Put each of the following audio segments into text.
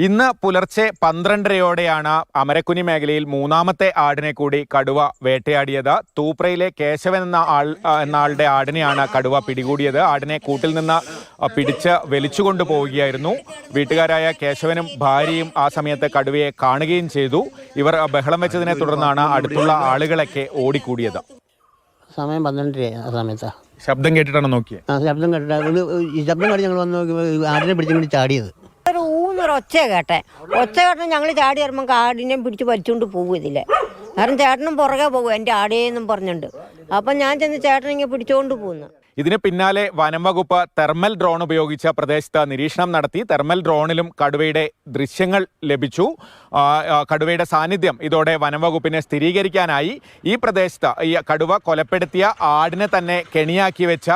ഇന്ന് പുലർച്ചെ 12:30-യോടെയാണ് അമരക്കുനി മേഖലയിൽ മൂന്നാമത്തെ ആടിനെ കൂടി കടുവ വേട്ടയാടിയത്. തൂപ്രയിലെ കേശവൻ എന്ന ആളുടെ ആടിനെയാണ് കടുവ പിടികൂടിയത്. ആടിനെ കൂട്ടിൽ നിന്ന് പിടിച്ച് വലിച്ചുകൊണ്ടു പോവുകയായിരുന്നു. വീട്ടുകാരായ കേശവനും ഭാര്യയും ആ സമയത്ത് കടുവയെ കാണുകയും ചെയ്തു. ഇവർ ബഹളം വെച്ചതിനെ തുടർന്നാണ് അടുത്തുള്ള ആളുകളൊക്കെ ഓടിക്കൂടിയത്. സമയം 12:30 ആ സമയത്താണ്. ശബ്ദം കേട്ടിട്ടാണ് നോക്കിയത്? ശബ്ദം കേട്ട് ഞങ്ങൾ വന്ന് നോക്കി ആടിനെ പിടിച്ചുകൊണ്ട് ചാടിയത്. ഒരു ഒച്ച കേട്ടെ ഞങ്ങൾ ചാടി വരുമ്പോൾ ആടിനെ പിടിച്ച് വലിച്ചുകൊണ്ട് പോകും ഇതില്ലേ. കാരണം ചേട്ടനും പുറകെ പോകും എൻ്റെ ആടേന്നും പറഞ്ഞുണ്ട്. അപ്പം ഞാൻ ചെന്ന് ചേട്ടനിങ്ങനെ പിടിച്ചുകൊണ്ട് പോകുന്നു. ഇതിന് പിന്നാലെ വനം വകുപ്പ് തെർമൽ ഡ്രോൺ ഉപയോഗിച്ച പ്രദേശത്ത് നിരീക്ഷണം നടത്തി. തെർമൽ ഡ്രോണിലും കടുവയുടെ ദൃശ്യങ്ങൾ ലഭിച്ചു. കടുവയുടെ സാന്നിധ്യം ഇതോടെ വനം വകുപ്പിനെ സ്ഥിരീകരിക്കാനായി. ഈ പ്രദേശത്ത് ഈ കടുവ കൊലപ്പെടുത്തിയ ആടിനെ തന്നെ കെണിയാക്കി വെച്ച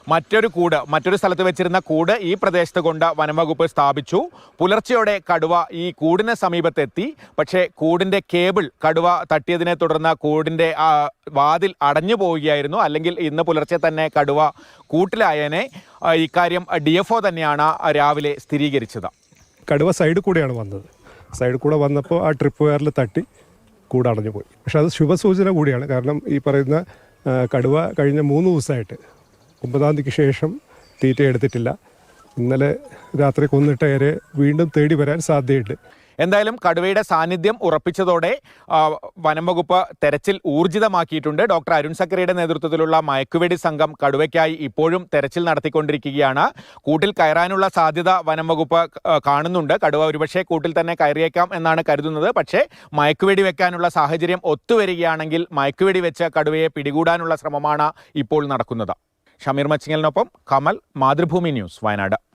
മറ്റൊരു സ്ഥലത്ത് വെച്ചിരുന്ന കൂട് ഈ പ്രദേശത്ത് കൊണ്ട് വനംവകുപ്പ് സ്ഥാപിച്ചു. പുലർച്ചെയോടെ കടുവ ഈ കൂടിന് സമീപത്തെത്തി. പക്ഷേ കൂടിൻ്റെ കേബിൾ കടുവ തട്ടിയതിനെ തുടർന്ന് കൂടിൻ്റെ വാതിൽ അടഞ്ഞു പോവുകയായിരുന്നു. അല്ലെങ്കിൽ ഇന്ന് പുലർച്ചെ തന്നെ കടുവ കൂട്ടിലായനെ. ഇക്കാര്യം DFO തന്നെയാണ് രാവിലെ സ്ഥിരീകരിച്ചത്. കടുവ സൈഡിൽ കൂടെയാണ് വന്നത്. സൈഡിൽ കൂടെ വന്നപ്പോൾ ആ ട്രിപ്പ് വയറിൽ തട്ടി കൂടടഞ്ഞു പോയി. പക്ഷെ അത് ശുഭസൂചന കൂടിയാണ്. കാരണം ഈ പറയുന്ന കടുവ കഴിഞ്ഞ 3 ദിവസമായിട്ട് 9-ാം തീയതിക്ക് ശേഷം തീറ്റ എടുത്തിട്ടില്ല. ഇന്നലെ രാത്രി കൊന്നിട്ടേരെ വീണ്ടും തേടി വരാൻ സാധ്യതയുണ്ട്. എന്തായാലും കടുവയുടെ സാന്നിധ്യം ഉറപ്പിച്ചതോടെ വനം വകുപ്പ് തെരച്ചിൽ ഊർജിതമാക്കിയിട്ടുണ്ട്. ഡോക്ടർ അരുൺ സക്കറിയുടെ നേതൃത്വത്തിലുള്ള മയക്കുവെടി സംഘം കടുവയ്ക്കായി ഇപ്പോഴും തെരച്ചിൽ നടത്തിക്കൊണ്ടിരിക്കുകയാണ്. കൂട്ടിൽ കയറാനുള്ള സാധ്യത വനം വകുപ്പ് കാണുന്നുണ്ട്. കടുവ ഒരുപക്ഷെ കൂട്ടിൽ തന്നെ കയറിയേക്കാം എന്നാണ് കരുതുന്നത്. പക്ഷേ മയക്കുവെടി വെക്കാനുള്ള സാഹചര്യം ഒത്തുവരികയാണെങ്കിൽ മയക്കുവെടി വെച്ച് കടുവയെ പിടികൂടാനുള്ള ശ്രമമാണ് ഇപ്പോൾ നടക്കുന്നത്. ഷമീർ മച്ചിങ്ങലിനൊപ്പം കമൽ, മാതൃഭൂമി ന്യൂസ്, വയനാട്.